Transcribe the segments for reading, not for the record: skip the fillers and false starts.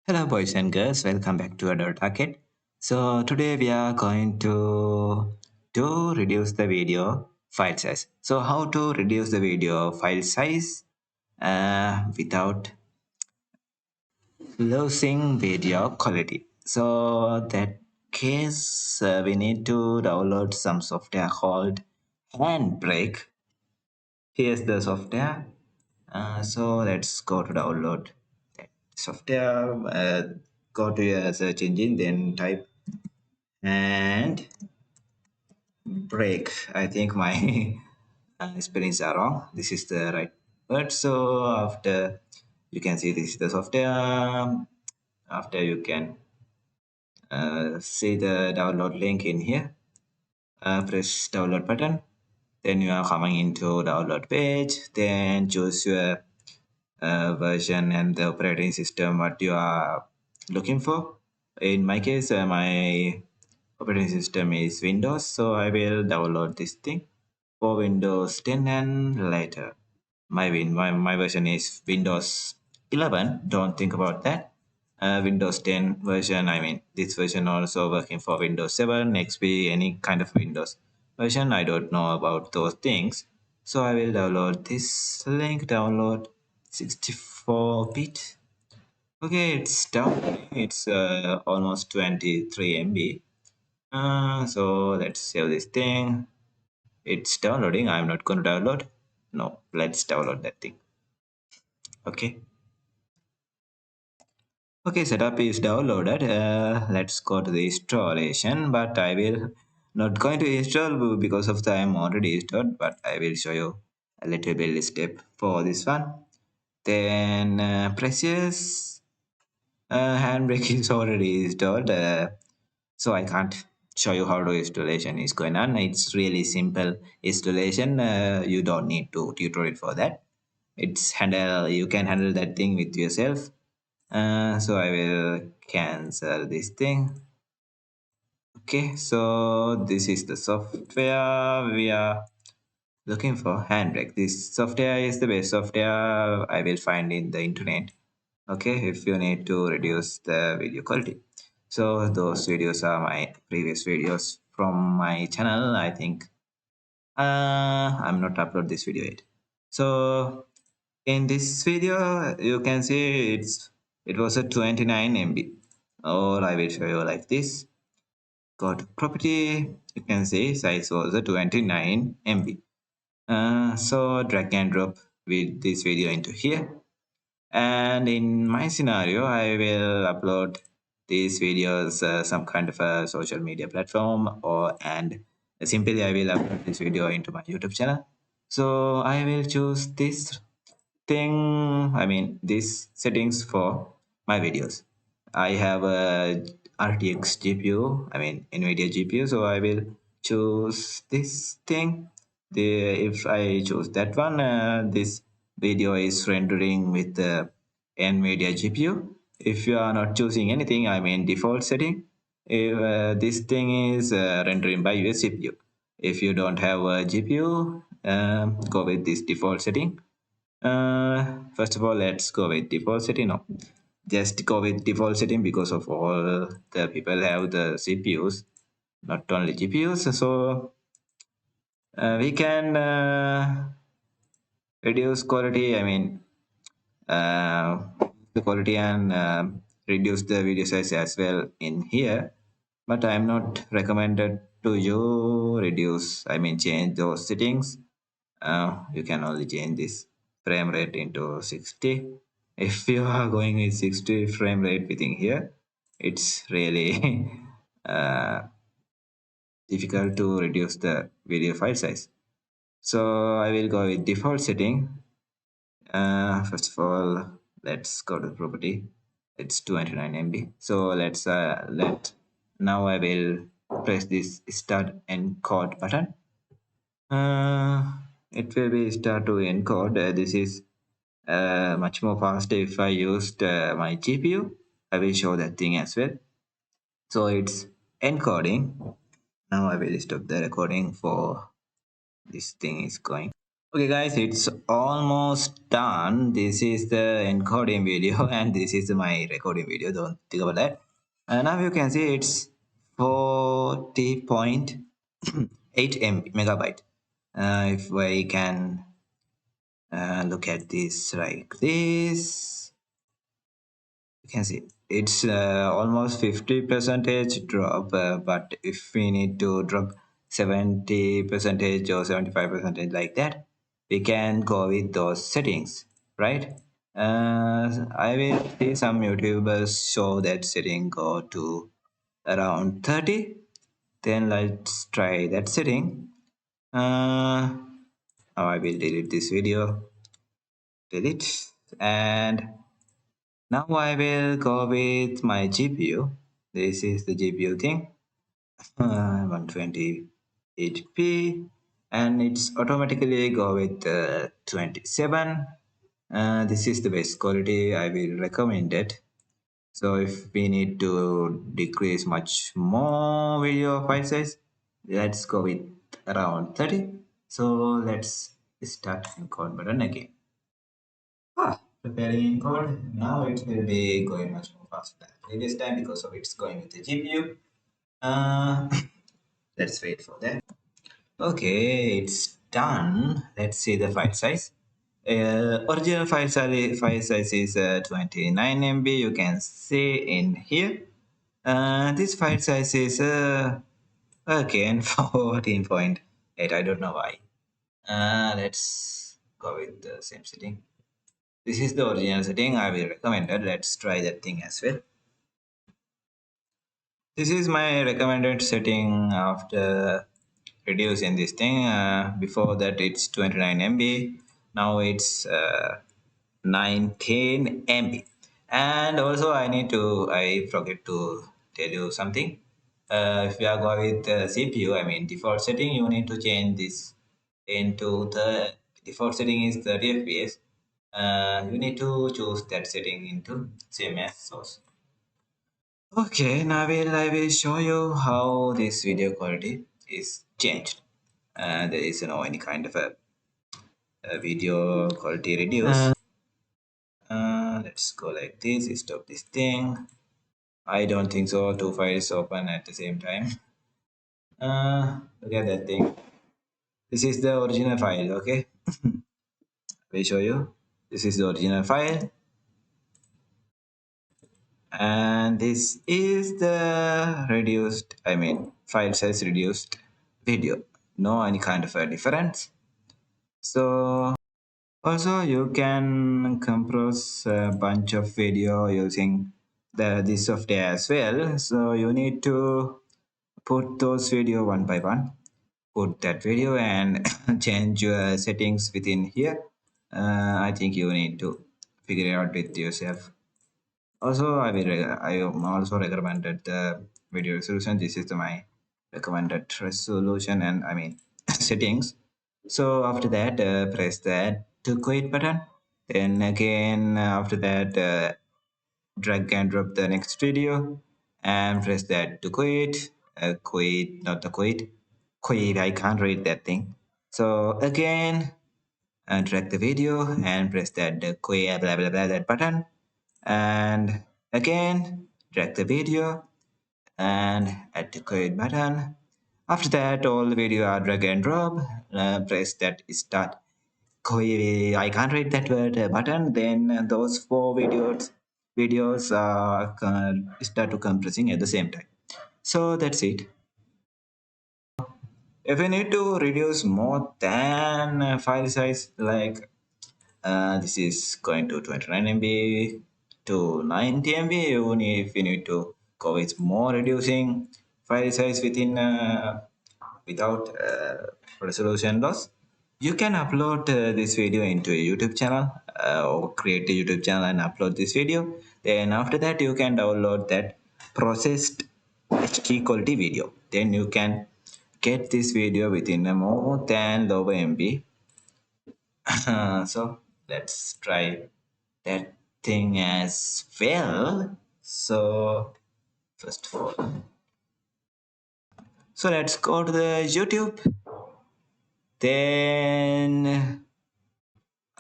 Hello, boys and girls. Welcome back to Adult Arcade. So today we are going to reduce the video file size. So how to reduce the video file size without losing video quality. So that case we need to download some software called Handbrake. Here's the software. So let's go to download that software. Go to your search engine, then type and break. I think my spellings are wrong. This is the right word. So after you can see this is the software. After you can see the download link in here. Press download button. Then you are coming into download page. Then choose your version and the operating system what you are looking for. In my case, my operating system is Windows, so I will download this thing for Windows 10 and later. My version is Windows 11. Don't think about that. Windows 10 version, I mean, this version also working for Windows 7, XP, any kind of Windows version. I don't know about those things. So I will download this link, download 64-bit. Okay, it's down. It's almost 23 MB. So let's save this thing. It's downloading. I'm not going to download. No, let's download that thing. Okay. Okay, setup is downloaded. Let's go to the installation, but I will not going to install because of the I'm already installed, but I will show you a little bit step for this one. Then precious handbrake is already installed, so I can't show you how to installation is going on. It's really simple installation. You don't need to tutorial for that. It's handle. You can handle that thing with yourself. So I will cancel this thing. Okay, so this is the software we are looking for. Handbrake. This software is the best software I will find in the internet. Okay, if you need to reduce the video quality. So those videos are my previous videos from my channel. I think I'm not upload this video yet. So in this video you can see it was a 29 MB, or I will show you like this. Go to property, you can see size was a 29 MB. So drag and drop with this video into here, and in my scenario I will upload these videos some kind of a social media platform, or and simply I will upload this video into my YouTube channel. So I will choose this thing, I mean these settings for my videos. I have a RTX GPU, I mean NVIDIA GPU, so I will choose this thing. If I choose that one, this video is rendering with the NVIDIA GPU. If you are not choosing anything, I mean default setting, if this thing is rendering by your CPU. If you don't have a GPU, go with this default setting. First of all, let's go with default setting. No, just go with default setting because of all the people have the CPUs, not only GPUs. So we can reduce quality. I mean, uh, the quality and reduce the video size as well in here. But I'm not recommended to you reduce. I mean, change those settings. You can only change this frame rate into 60. If you are going with 60 frame rate within here, it's really difficult to reduce the video file size. So I will go with default setting. First of all, let's go to the property. It's 299 MB. So let now I will press this start encode button. Uh, it will be start to encode. This is much more faster if I used my GPU. I will show that thing as well. So it's encoding. Now I will stop the recording for this thing is going. Okay, guys, it's almost done. This is the encoding video, and this is my recording video. Don't think about that. And now you can see it's 40.8 MB megabyte. If I can look at this like this, you can see it's almost 50 percentage drop, but if we need to drop 70 percentage or 75 percentage like that, we can go with those settings, right? I will see some YouTubers show that setting go to around 30. Then let's try that setting. Now I will delete this video, delete, and now I will go with my GPU. This is the GPU thing, 128p, and it's automatically go with 27. This is the best quality. I will recommend it. So if we need to decrease much more video file size, let's go with around 30. So let's start encode button again. Preparing encode. Now it will be going much more faster than previous time because of it's going with the GPU. Uh, let's wait for that. Okay, it's done. Let's see the file size. Original file size is 29 MB. You can see in here. This file size is again 14.8. I don't know why. Let's go with the same setting. This is the original setting I will recommend it. Let's try that thing as well. This is my recommended setting after reducing this thing. Before that it's 29 MB. Now it's 19 MB. And also I forget to tell you something. If you are going with CPU, I mean default setting, you need to change this into the default setting is 30 FPS. You need to choose that setting into same as source. Okay, now I will show you how this video quality is changed. There is no any kind of a video quality reduce. Let's go like this. Stop this thing. I don't think so. Two files open at the same time. Look at that thing. This is the original file. Okay, I will show you. This is the original file, and this is the reduced. I mean, file size reduced video. No any kind of a difference. So also you can compress a bunch of video using this software as well. So you need to put those video one by one. Put that video and change your settings within here. I think you need to figure it out with yourself. Also, I am also recommended the video resolution. This is my recommended resolution and I mean settings. So after that, press that to quit button. Then again after that, drag and drop the next video and press that to quit. Quit, not the quit. Quit. I can't read that thing. So again, drag the video and press that quit blah blah blah that button and again drag the video and add the quit button. After that, all the video are drag and drop. Press that start. I can't read that word button. Then those four videos start to compressing at the same time. So that's it. If you need to reduce more than file size, like this is going to 29 MB to 90 MB. If you need to go with more reducing file size within without resolution loss, you can upload this video into a YouTube channel or create a YouTube channel and upload this video. Then after that, you can download that processed HD quality video. Then you can get this video within a more than lower MB. So let's try that thing as well. So first of all, so let's go to the YouTube. Then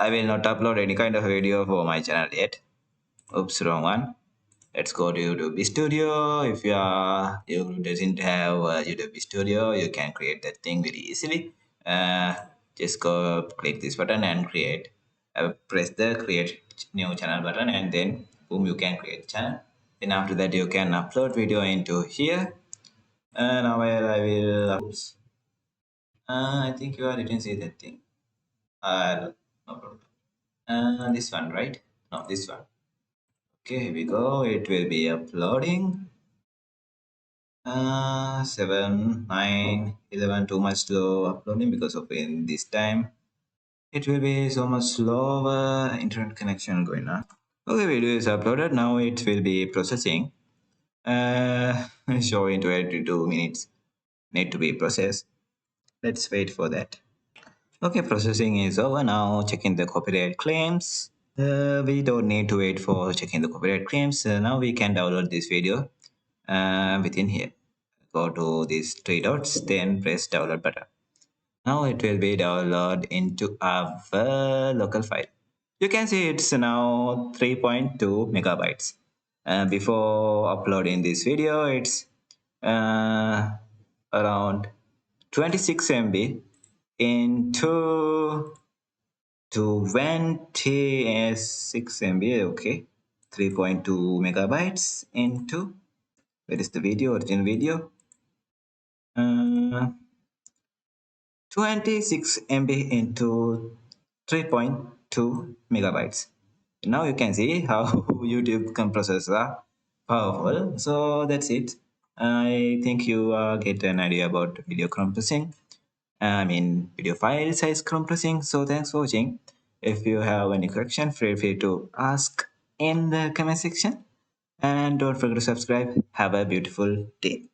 I will not upload any kind of video for my channel yet. Oops, wrong one. Let's go to YouTube Studio. If you doesn't have YouTube Studio, you can create that thing very easily. Uh, just go click this button and create. Press the create new channel button, and then boom, you can create channel. Then after that, you can upload video into here. Now I will. Oops. I think you didn't see that thing. No problem. This one, right? No, this one. Okay, here we go. It will be uploading. 7, 9, 11, too much slow uploading because of in this time. It will be so much slower internet connection going on. Okay, video is uploaded. Now it will be processing. Showing 22 minutes need to be processed. Let's wait for that. Okay, processing is over now. Checking the copyright claims. We don't need to wait for checking the copyright claims. Now we can download this video within here. Go to these three dots, then press download button. Now it will be download into our local file. You can see it's now 3.2 megabytes. Before uploading this video, it's uh, around 26 MB into 26 MB. Okay, 3.2 megabytes into where is the video, original video? Uh, 26 MB into 3.2 megabytes. Now you can see how YouTube compressors are powerful. So that's it. I think you get an idea about video compressing. I mean video file size compressing. So thanks for watching. If you have any question, feel free to ask in the comment section. And don't forget to subscribe. Have a beautiful day.